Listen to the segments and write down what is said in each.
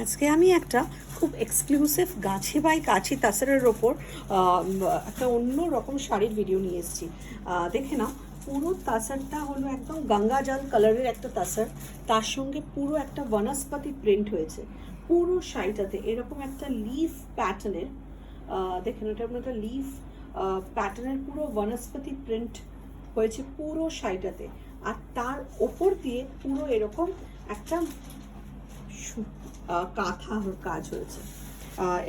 আজকে আমি একটা খুব এক্সক্লুসিভ গাছি বাই কাছি তাসারের ওপর একটা অন্য রকম শাড়ির ভিডিও নিয়ে এসেছি। দেখে নাও, পুরো তাসারটা হলো একদম গঙ্গা জল কালারের একটা তাসার, তার সঙ্গে পুরো একটা বনস্পতি প্রিন্ট হয়েছে পুরো শাড়িটাতে। এরকম একটা লিফ প্যাটার্নের, দেখেন এটা একটা লিফ প্যাটার্নের পুরো বনস্পতি প্রিন্ট হয়েছে পুরো শাড়িটাতে। আর তার ওপর দিয়ে পুরো এরকম একটা কাঁথা কাজ হয়েছে,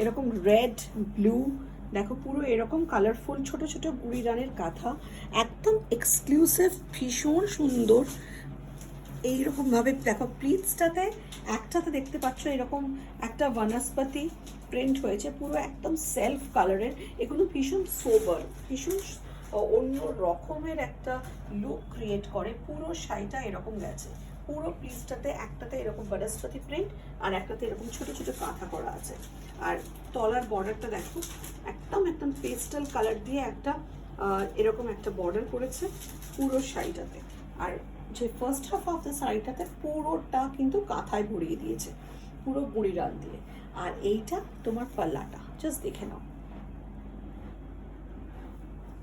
এরকম রেড ব্লু, দেখো পুরো এরকম কালারফুল ছোট ছোট গুড়ি রানের কাঁথা, একদম এক্সক্লুসিভ, ভীষণ সুন্দর। এইরকমভাবে দেখো প্লিটসটাতে একটাতে দেখতে পাচ্ছ এরকম একটা বনস্পতি প্রিন্ট হয়েছে পুরো একদম সেলফ কালারের। এগুলো ভীষণ সোবার, ভীষণ অন্য রকমের একটা লুক ক্রিয়েট করে। পুরো শাড়িটা এরকম গেছে, পুরো পিসটাতে একটাতে এরকম বনস্পতি প্রিন্ট আর একটাতে এরকম ছোট ছোট কাঁথা করা আছে। আর তলার বর্ডারটা দেখো, একদম একদম পেস্টাল কালার দিয়ে একটা এরকম একটা বর্ডার করেছে পুরো শাড়িটাতে। আর যে ফার্স্ট হাফ অফ দ্য শাড়িটাতে পুরোটা কিন্তু কাঁথায় ভরিয়ে দিয়েছে পুরো বুড়ি রান দিয়ে। আর এইটা তোমার পাল্লাটা জাস্ট দেখে নাও,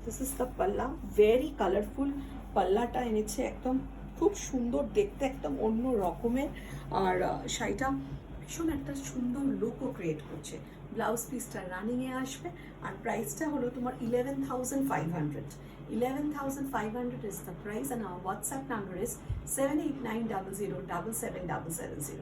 দিস ইজ দ্য পাল্লা, ভেরি কালারফুল পাল্লাটা এনেছে, একদম খুব সুন্দর দেখতে, একদম অন্য রকমের। আর শাড়িটা ভীষণ একটা সুন্দর লুকও ক্রিয়েট করছে। ব্লাউজ পিসটা রানিংয়ে আসবে আর প্রাইসটা হলো তোমার 11,500। 11,500 is the price and our WhatsApp number is 7890077770.